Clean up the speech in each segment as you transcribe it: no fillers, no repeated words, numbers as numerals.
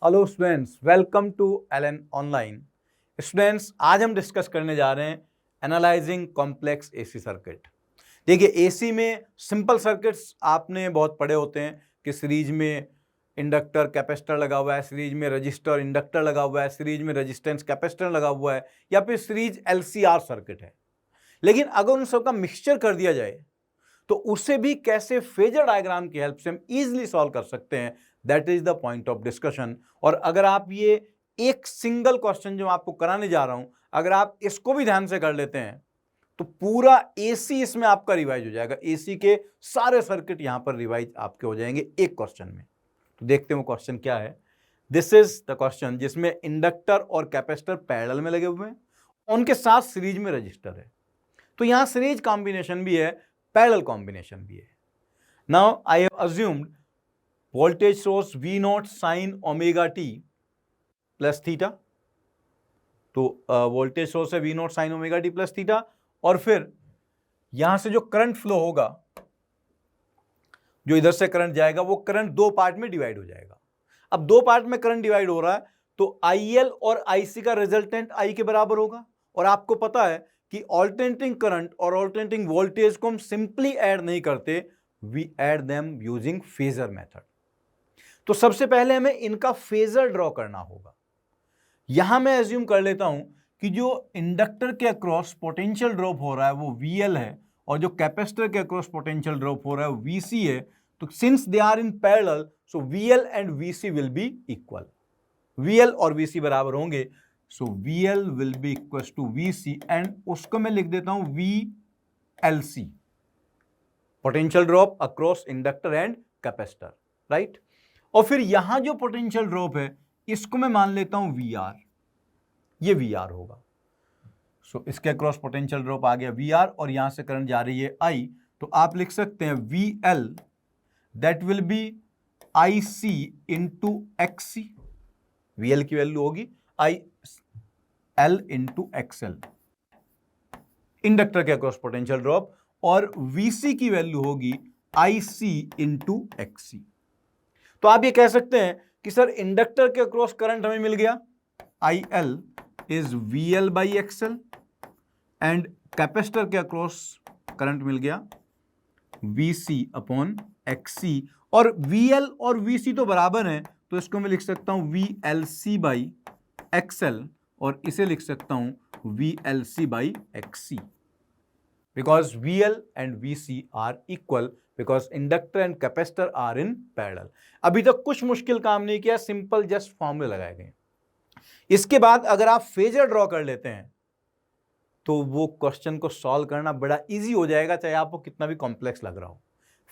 Hello students, welcome to Allen online. Students, आज हम discuss करने जा रहे हैं एनालाइजिंग कॉम्प्लेक्स एसी सर्किट। देखिए, एसी में सिंपल सर्किट्स आपने बहुत पढ़े होते हैं कि सीरीज में इंडक्टर कैपेसिटर लगा हुआ है, सीरीज में रजिस्टर इंडक्टर लगा हुआ है, सीरीज में रेजिस्टेंस कैपेसिटर लगा हुआ है, या फिर सीरीज एलसीआर सर्किट है। लेकिन अगर उन सबका मिक्सचर कर दिया जाए तो उसे भी कैसे फेजर डायग्राम की हेल्प से हम इजीली सॉल्व कर सकते हैं, that is the point of discussion. और अगर आप ये एक सिंगल क्वेश्चन जो आपको कराने जा रहा हूं, अगर आप इसको भी ध्यान से कर लेते हैं तो पूरा एसी इसमें आपका रिवाइज हो जाएगा। एसी के सारे सर्किट यहां पर रिवाइज आपके हो जाएंगे एक क्वेश्चन में। तो देखते हैं वो क्वेश्चन क्या है। दिस इज द क्वेश्चन जिसमें इंडक्टर और कैपेसिटर पैरेलल में लगे हुए हैं, उनके साथ सीरीज में रजिस्टर है। तो यहां सीरीज कॉम्बिनेशन भी है, पैरेलल कॉम्बिनेशन भी है। Now I have assumed voltage source V not sign omega t plus theta. तो वोल्टेज सोर्स है V not sign omega t plus theta, और फिर यहां से जो करंट फ्लो होगा, जो इधर से करंट जाएगा, वो करंट दो पार्ट में डिवाइड हो जाएगा। अब दो पार्ट में करंट डिवाइड हो रहा है तो IL और IC का रिजल्टेंट I के बराबर होगा। और आपको पता है कि ऑल्टरनेटिंग करंट और ऑल्टरनेटिंग वोल्टेज को हम सिंपली ऐड नहीं करते, we add them using phasor method. तो सबसे पहले हमें इनका फेजर ड्रॉ करना होगा। यहां मैं एज्यूम कर लेता हूं कि जो इंडक्टर के अक्रॉस पोटेंशियल ड्रॉप हो रहा है वो VL है, और जो कैपेसिटर के अक्रॉस पोटेंशियल ड्रॉप हो रहा है वो VC है। तो since they are in parallel, so VL and VC will be equal. VL और VC बराबर होंगे, so VL will be equal to VC, and उसको मैं लिख देता हूं VLC, potential drop across inductor and capacitor, right. और फिर यहां जो पोटेंशियल ड्रॉप है इसको मैं मान लेता हूं VR, ये VR होगा। सो इसके अक्रॉस पोटेंशियल ड्रॉप आ गया VR, और यहां से करंट जा रही है I, तो आप लिख सकते हैं VL that will B IC into XC। VL की वैल्यू होगी IL इंटू XL, इंडक्टर के अक्रॉस पोटेंशियल ड्रॉप, और VC की वैल्यू होगी IC इंटू XC। तो आप ये कह सकते हैं कि सर इंडक्टर के अक्रॉस करंट हमें मिल गया, IL is VL by XL, and capacitor के अक्रॉस करंट मिल गया VC अपॉन XC, और VL और VC तो बराबर हैं, तो इसको मैं लिख सकता हूं VLC बाई XL, और इसे लिख सकता हूं VLC by XC, because VL and VC are equal, because inductor and capacitor are in parallel. अभी तक कुछ मुश्किल काम नहीं किया, सिंपल जस्ट फॉर्मूले लगाए गए। इसके बाद अगर आप फेजर ड्रॉ कर लेते हैं तो वो क्वेश्चन को सॉल्व करना बड़ा इजी हो जाएगा, चाहे आपको कितना भी कॉम्प्लेक्स लग रहा हो।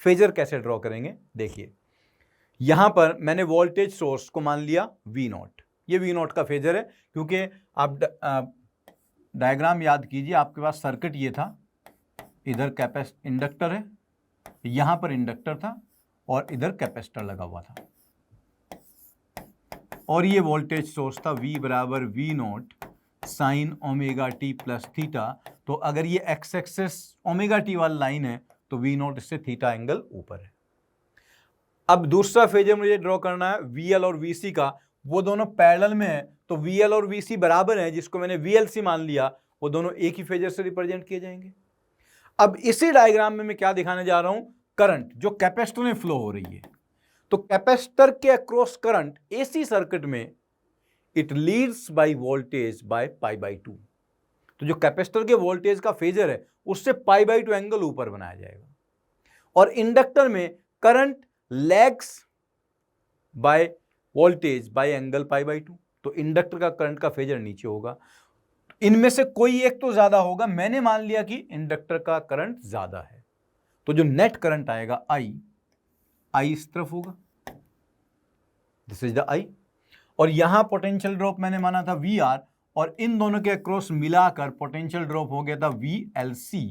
फेजर कैसे ड्रॉ करेंगे, देखिए यहां पर मैंने वोल्टेज सोर्स को मान लिया V नॉट, ये V नॉट का फेजर है, क्योंकि आप डायग्राम याद कीजिए, आपके पास सर्किट ये था, इधर इंडक्टर है, यहां पर इंडक्टर था, और इधर कैपेसिटर लगा हुआ था, और ये वोल्टेज सोर्स था V बराबर V not sign omega t plus theta. तो अगर ये एक्स एक्सेस ओमेगा टी वाली लाइन है तो V नॉट इससे थीटा एंगल ऊपर है। अब दूसरा फेजर मुझे ड्रॉ करना है VL और VC का, वो दोनों पैरेलल में है, तो VL और VC बराबर है, जिसको मैंने VLC मान लिया, वो दोनों एक ही फेजर से रिप्रेजेंट किए जाएंगे। अब इसी डायग्राम में मैं क्या दिखाने जा रहा हूं, करंट जो कैपेसिटर में फ्लो हो रही है। तो कैपेसिटर के अक्रॉस करंट एसी सर्किट में it leads by voltage by pi by 2। तो जो कैपेसिटर के वोल्टेज का फेजर है उससे पाई बाई 2 एंगल ऊपर बनाया जाएगा, और इंडक्टर में current lags by voltage by angle pi by 2। तो इंडक्टर का करंट का फेजर नीचे होगा, इनमें से कोई एक तो ज्यादा होगा। मैंने मान लिया कि इंडक्टर का करंट ज्यादा है, तो जो नेट करंट आएगा I इस तरफ होगा, दिस इज द I, और यहां पोटेंशियल ड्रॉप मैंने माना था VR, और इन दोनों के अक्रॉस मिलाकर पोटेंशियल ड्रॉप हो गया था VLC।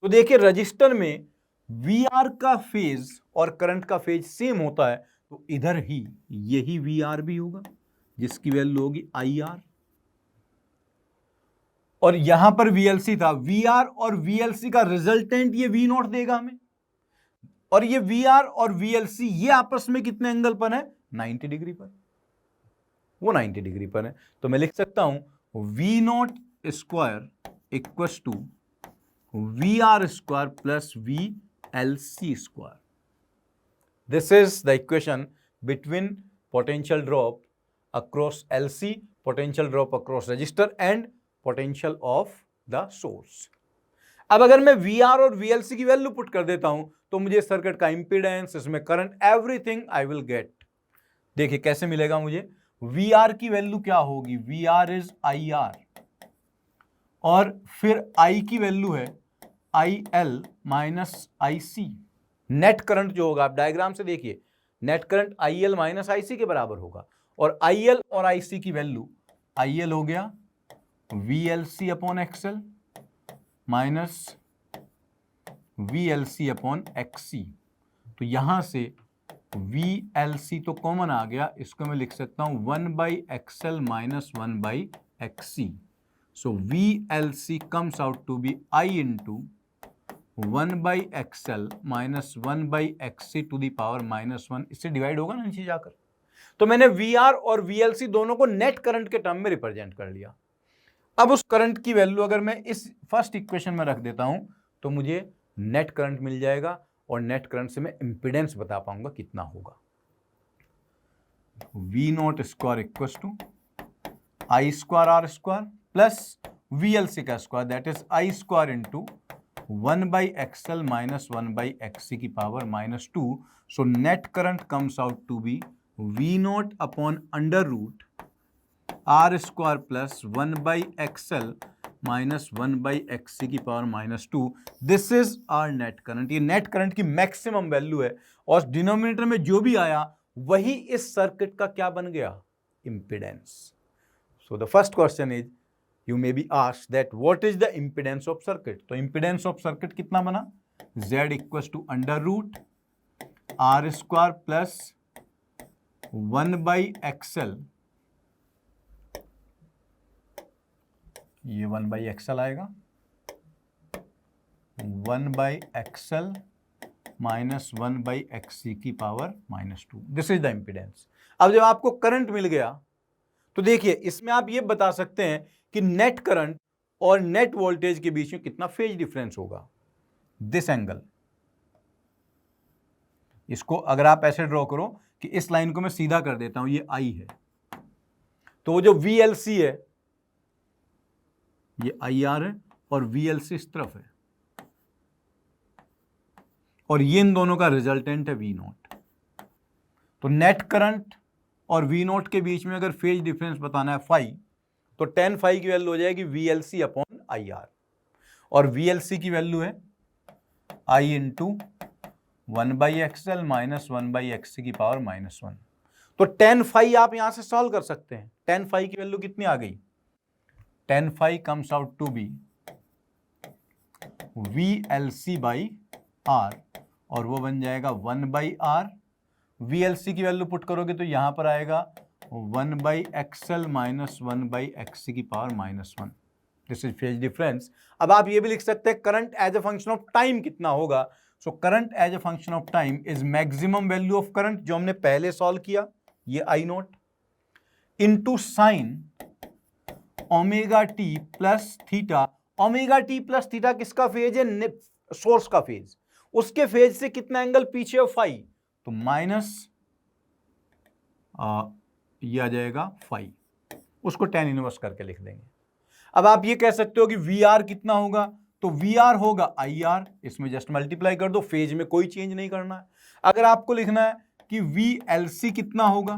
तो देखिए रजिस्टर में VR का फेज और करंट का फेज सेम होता है, तो इधर ही यही VR भी होगा, जिसकी वैल्यू होगी IR, और यहां पर VLC था। VR और VLC का रिजल्टेंट ये V नॉट देगा हमें, और ये VR और VLC ये आपस में कितने एंगल पर है, 90 डिग्री पर। वो 90 डिग्री पर है। तो मैं लिख सकता हूं V nought square equals to V R square plus V L C square. This is the equation between potential drop across LC, potential drop across resistor and potential of the source. अब अगर मैं VR और VLC की value put कर देता हूं तो मुझे सर्किट का इंपीडेंस, इसमें current, everything I will get. देखिए कैसे मिलेगा मुझे। VR की वैल्यू क्या होगी, VR इज IR, और फिर I की वैल्यू है IL minus IC। Net current जो होगा, आप डायग्राम से देखिए, net current IL minus IC के बराबर होगा, और IL और IC की वैल्यू, IL हो गया VLC upon XL minus VLC upon XC। तो यहां से VLC तो कॉमन आ गया, इसको मैं लिख सकता हूं 1/XL minus 1/XC। So VLC comes out to be I into 1/XL minus 1/XC to the power -1। इससे डिवाइड होगा ना नीचे जाकर। तो मैंने VR और VLC दोनों को नेट करंट के टर्म में रिप्रेजेंट कर लिया। अब उस करंट की वैल्यू अगर मैं इस फर्स्ट इक्वेशन में रख देता हूं तो मुझे नेट करंट मिल जाएगा, और नेट करंट से मैं इंपीडेंस बता पाऊंगा कितना होगा। V nought square equal to I square R square plus VLC का square, that is I square into 1/XL minus 1/XC की power -2। So net current comes out to be V nought upon under root R square plus 1/XL minus 1/XC की power -2। This is our net current. ये net current की maximum value है, और denominator में जो भी आया वही इस सर्किट का क्या बन गया, impedance. So the first question is, you may be asked that what is the impedance of circuit। तो impedance of circuit कितना बना, Z equals to under root R square plus 1/XL, ये 1/XL आएगा, 1/XL minus 1/XC की power -2। This is the impedance. अब जब आपको current मिल गया तो देखिए इसमें आप ये बता सकते हैं कि नेट करंट और नेट वोल्टेज के बीच में कितना फेज डिफरेंस होगा। दिस एंगल, इसको अगर आप ऐसे ड्रॉ करो कि इस लाइन को मैं सीधा कर देता हूं, ये I है, तो वो जो VLC है ये IR है, और VLC इस तरफ है, और ये इन दोनों का रिजल्टेंट है V नॉट। तो नेट करंट और V नॉट के बीच में अगर फेज डिफरेंस बताना है फाई, तो tan फाई की वैल्यू हो जाएगी VLC अपॉन IR, और VLC की वैल्यू है I into 1/XL minus 1/XC की पावर -1। तो tan फाई आप यहां से सॉल्व कर सकते हैं। tan फाई की वैल्यू कितनी आ गई, tan phi comes out to be VLC by R, और वो बन जाएगा 1/R। VLC की वैल्यू पुट करोगे तो यहां पर आएगा 1/XL माइनस 1/XC की power -1। This is phase difference. अब आप ये भी लिख सकते हैं current as a function of time कितना होगा। So current as a function of time is maximum value of current, जो हमने पहले सॉल्व किया, ये I nought into sine omega t plus theta. Omega t plus theta किसका phase है, source का फेज, उसके फेज से कितना एंगल पीछे है, फाई, तो माइनस ये आ जाएगा फाई, उसको tan इनवर्स करके लिख देंगे। अब आप ये कह सकते हो कि VR कितना होगा, तो VR होगा IR, इसमें जस्ट मल्टीप्लाई कर दो, फेज में कोई चेंज नहीं करना है। अगर आपको लिखना है कि VLC कितना होगा,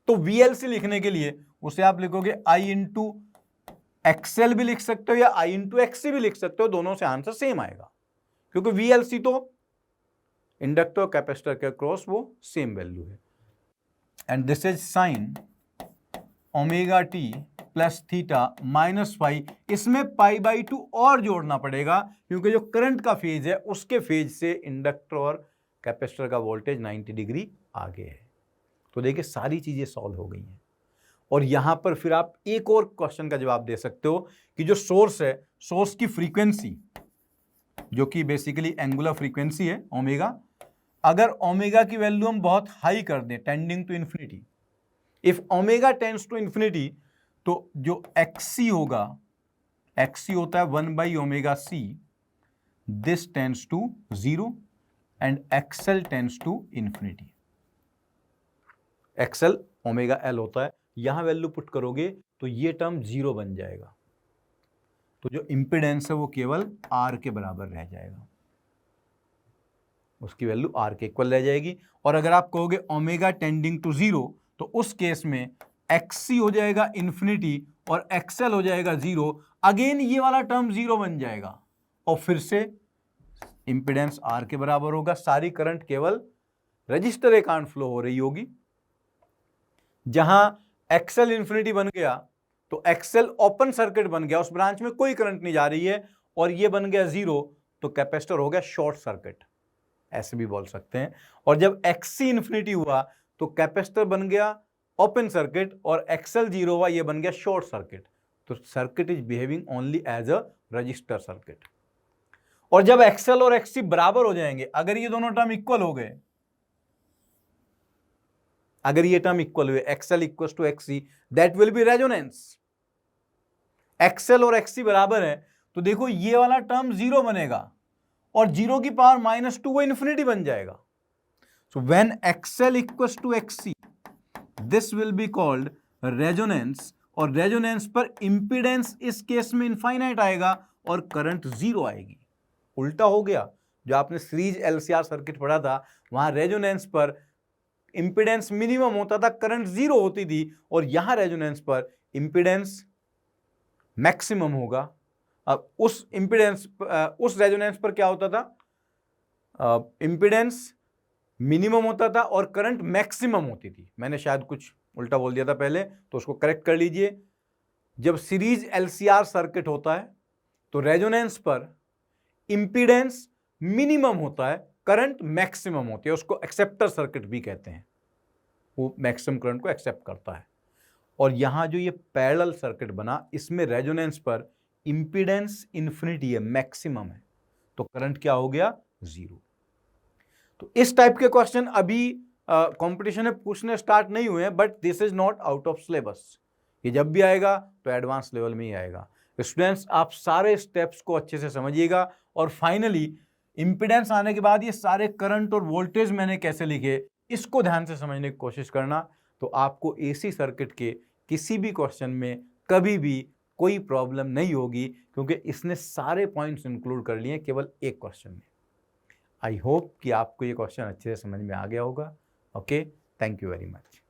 तो VLC लिखने के लिए उसे आप लिखोगे I इंटू XL भी लिख सकते हो, या I इंटू XC भी लिख सकते हो, दोनों से आंसर सेम आएगा, क्योंकि VLC तो इंडक्टर और कैपेसिटर के क्रॉस वो सेम वैल्यू है। And this is sine omega t plus theta minus phi. इसमें π/2 और जोड़ना पड़ेगा, क्योंकि जो करंट का फेज है उसके फेज से इंडक्टर और कैपेसिटर का वोल्टेज 90 डिग्री आगे है। तो देखिए सारी चीजें सॉल्व हो गई हैं, और यहां पर फिर आप एक और क्वेश्चन का जवाब दे सकते हो कि जो सोर्स है, सोर्स की फ्रीक्वेंसी, जो कि बेसिकली एंगुलर फ्रीक्वेंसी है ओमेगा, अगर ओमेगा की वैल्यू हम बहुत हाई कर दें tending to infinity, if omega tends to infinity तो जो XC होगा, XC होता है 1/ωc, this tends to 0 and XL tends to infinity. XL omega L होता है, यहां वैल्यू पुट करोगे तो ये टर्म 0 बन जाएगा, तो जो इंपिडेंस है वो केवल R के बराबर रह जाएगा, उसकी वैल्यू R के इक्वल रह जाएगी। और अगर आप कहोगे ओमेगा टेंडिंग टू 0 तो उस केस में XC हो जाएगा इंफिनिटी और XL हो जाएगा 0, अगेन ये वाला टर्म 0 बन जाएगा और फिर से इंपिडेंस R के बराबर होगा। सारी करंट केवल रजिस्टर एकांत फ्लो हो रही होगी। जहां XL इंफिनिटी बन गया तो XL ओपन सर्किट बन गया, उस ब्रांच में कोई करंट नहीं जा रही है, और ये बन गया 0 तो कैपेसिटर हो गया शॉर्ट सर्किट, ऐसे भी बोल सकते हैं। और जब XC इंफिनिटी हुआ तो कैपेसिटर बन गया ओपन सर्किट और XL 0 हुआ, ये बन गया शॉर्ट सर्किट। तो circuit is behaving only as a resistor circuit. और जब XL और XC बराबर हो जाएंगे, अगर ये दोनों टर्म इक्वल हो गए, अगर ये टर्म इक्वल हुए XL equal to XC, that will be resonance. XL और XC बराबर है तो देखो ये वाला टर्म 0 बनेगा और 0 की पावर -2 वो इंफिनिटी बन जाएगा। So when XL equal to XC, this will be called resonance, और रेजोनेंस पर इंपीडेंस इस केस में इनफाइनाइट आएगा और करंट 0 आएगी। उल्टा हो गया, जो आपने सीरीज LCR सर्किट पढ़ा था वहां रेजोनेंस पर इंपीडेंस मिनिमम होता था, करंट 0 होती थी, और यहां रेजोनेंस पर इंपीडेंस मैक्सिमम होगा। अब उस इंपीडेंस उस रेजोनेंस पर क्या होता था, इंपीडेंस मिनिमम होता था और करंट मैक्सिमम होती थी। मैंने शायद कुछ उल्टा बोल दिया था पहले, तो उसको करेक्ट कर लीजिए। जब सीरीज LCR सर्किट होता है तो रेजोनेंस पर इंपीडेंस मिनिमम होता है, करंट मैक्सिमम होती है, उसको एक्सेप्टर सर्किट भी कहते हैं, वो मैक्सिमम करंट को एक्सेप्ट करता है। और यहां जो ये पैरेलल सर्किट बना, इसमें रेजोनेंस पर इंपीडेंस इंफिनिटी है, मैक्सिमम है, तो करंट क्या हो गया, 0। तो इस टाइप के क्वेश्चन अभी कंपटीशन में पूछने स्टार्ट नहीं हुए हैं, but this is not out of syllabus. ये जब भी आएगा तो एडवांस लेवल में ही आएगा। स्टूडेंट्स, आप सारे स्टेप्स को अच्छे से समझिएगा, और फाइनली इंपीडेंस आने के बाद ये सारे करंट और वोल्टेज मैंने कैसे लिखे, इसको ध्यान से समझने की कोशिश करना, तो आपको AC सर्किट के किसी भी क्वेश्चन में कभी भी कोई प्रॉब्लम नहीं होगी, क्योंकि इसने सारे पॉइंट्स इंक्लूड कर लिए केवल एक क्वेश्चन में। आई होप कि आपको ये क्वेश्चन अच्छे से समझ में आ गया होगा। Okay, thank you very much.